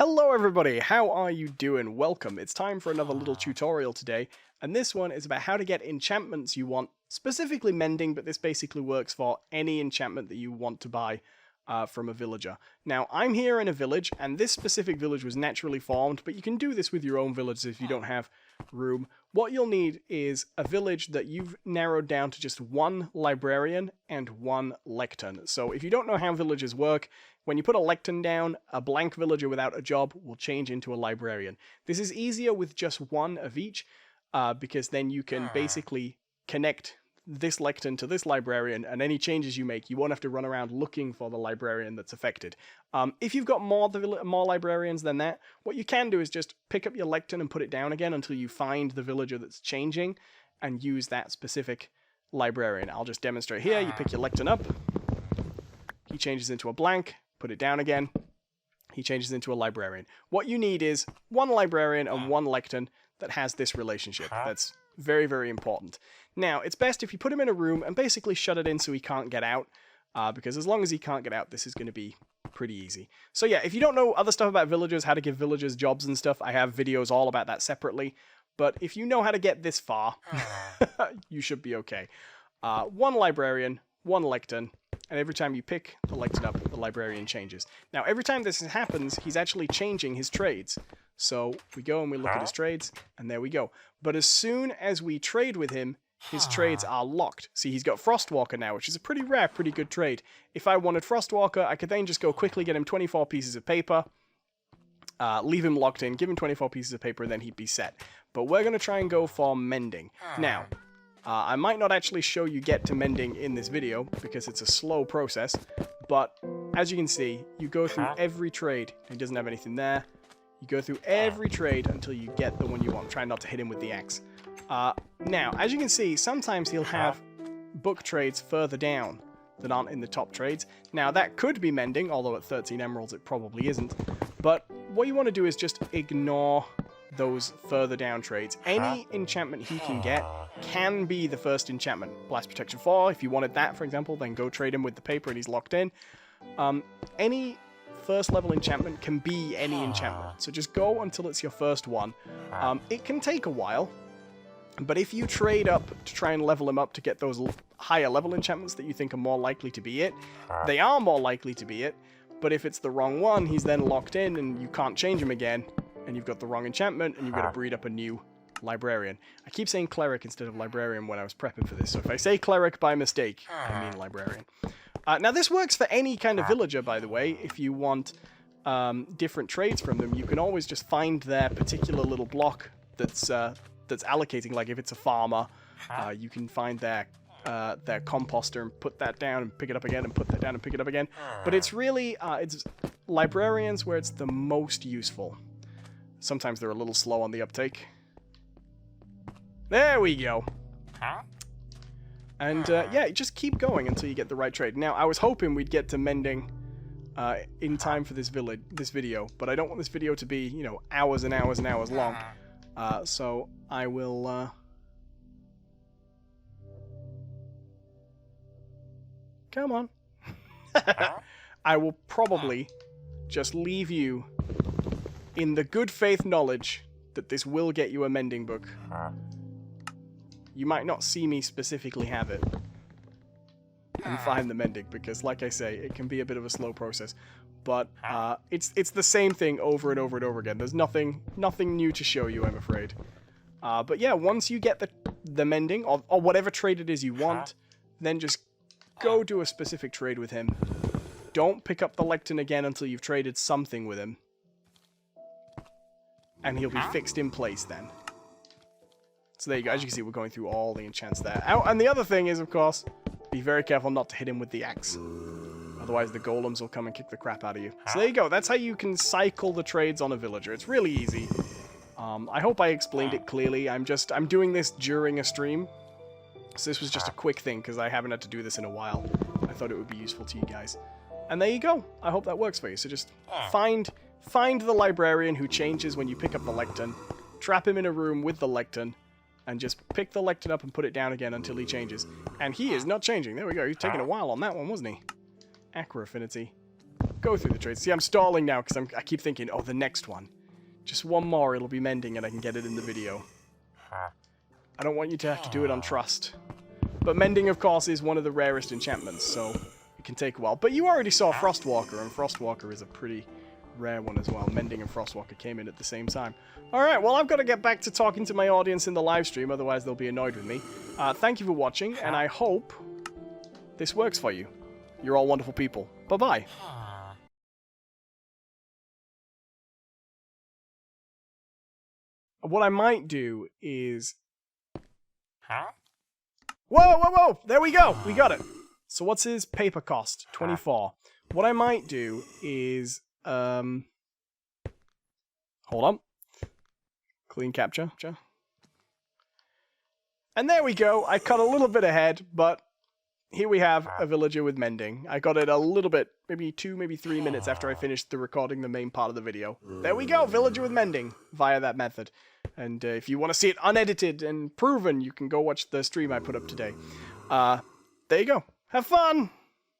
Hello everybody, how are you doing? Welcome. It's time for another little tutorial today, and this one is about how to get enchantments you want, specifically mending, but this basically works for any enchantment that you want to buy from a villager. Now, I'm here in a village, and this specific village was naturally formed, but you can do this with your own villages if you don't have room. What you'll need is a village that you've narrowed down to just one librarian and one lectern. So if you don't know how villages work, when you put a lectern down, a blank villager without a job will change into a librarian. This is easier with just one of each, because then you can basically connect this lectern to this librarian, and any changes you make, you won't have to run around looking for the librarian that's affected. If you've got more librarians than that, what you can do is just pick up your lectern and put it down again until you find the villager that's changing, and use that specific librarian. I'll just demonstrate here. You pick your lectern up, he changes into a blank, put it down again, he changes into a librarian. What you need is one librarian and one lectern that has this relationship. That's very, very important. Now, it's best if you put him in a room and basically shut it in so he can't get out, because as long as he can't get out, this is going to be pretty easy. So yeah, if you don't know other stuff about villagers, how to give villagers jobs and stuff, I have videos all about that separately. But if you know how to get this far, you should be okay. One librarian, one lectern, and every time you pick the lectern up, the librarian changes. Now, every time this happens, he's actually changing his trades. So we go and we look at his trades, and there we go. But as soon as we trade with him, his trades are locked. See, he's got Frostwalker now, which is a pretty rare, pretty good trade. If I wanted Frostwalker, I could then just go quickly get him 24 pieces of paper, leave him locked in, give him 24 pieces of paper, and then he'd be set. But we're going to try and go for mending. Now, I might not actually show you get to mending in this video, because it's a slow process, but as you can see, you go through every trade. He doesn't have anything there. You go through every trade until you get the one you want. Try not to hit him with the axe. Now, as you can see, sometimes he'll have book trades further down that aren't in the top trades. Now, that could be mending, although at 13 emeralds it probably isn't. But what you want to do is just ignore those further down trades. Any enchantment he can get can be the first enchantment. Blast Protection 4, if you wanted that, for example, then go trade him with the paper and he's locked in. Any first level enchantment can be any enchantment, so just go until it's your first one. It can take a while, but if you trade up to try and level him up to get those higher level enchantments that you think are more likely to be it, they are more likely to be it, but if it's the wrong one, he's then locked in and you can't change him again, and you've got the wrong enchantment, and you've got to breed up a new librarian. I keep saying cleric instead of librarian when I was prepping for this, so if I say cleric by mistake, I mean librarian. Now, this works for any kind of villager, by the way. If you want different trades from them, you can always just find their particular little block that's allocating. Like if it's a farmer, you can find their composter and put that down and pick it up again and put that down and pick it up again. But it's really it's librarians where it's the most useful. Sometimes they're a little slow on the uptake. There we go. And yeah, just keep going until you get the right trade. Now, I was hoping we'd get to mending in time for this video, but I don't want this video to be, you know, hours and hours and hours long. So I will... Come on. I will probably just leave you in the good faith knowledge that this will get you a mending book. You might not see me specifically have it and find the mending, because like I say, it can be a bit of a slow process. But it's the same thing over and over and over again. There's nothing new to show you, I'm afraid. But yeah, once you get the mending, or whatever trade it is you want, then just go do a specific trade with him. Don't pick up the lectern again until you've traded something with him. And he'll be fixed in place then. So there you go. As you can see, we're going through all the enchants there. Oh, and the other thing is, of course, be very careful not to hit him with the axe. Otherwise, the golems will come and kick the crap out of you. So there you go. That's how you can cycle the trades on a villager. It's really easy. I hope I explained it clearly. I'm doing this during a stream. So this was just a quick thing, because I haven't had to do this in a while. I thought it would be useful to you guys. And there you go. I hope that works for you. So just find the librarian who changes when you pick up the lectern. Trap him in a room with the lectern. And just pick the lectern up and put it down again until he changes. And he is not changing. There we go. He's taking a while on that one, wasn't he? Acro Affinity. go through the trades. See, I'm stalling now because I keep thinking, oh, the next one. Just one more, it'll be mending and I can get it in the video. I don't want you to have to do it on trust. But mending, of course, is one of the rarest enchantments, so it can take a while. But you already saw Frostwalker, and Frostwalker is a pretty rare one as well. Mending and Frostwalker came in at the same time. Alright, well, I've got to get back to talking to my audience in the live stream, otherwise they'll be annoyed with me. Thank you for watching, and I hope this works for you. You're all wonderful people. Bye-bye. What I might do is... Whoa, whoa, whoa! There we go! We got it! So what's his paper cost? 24. What I might do is... Hold on. Clean capture. And there we go. I cut a little bit ahead, but here we have a villager with mending. I got it a little bit, maybe 2, maybe 3 minutes after I finished recording the main part of the video. There we go, villager with mending via that method. And if you want to see it unedited and proven, you can go watch the stream I put up today. There you go. Have fun!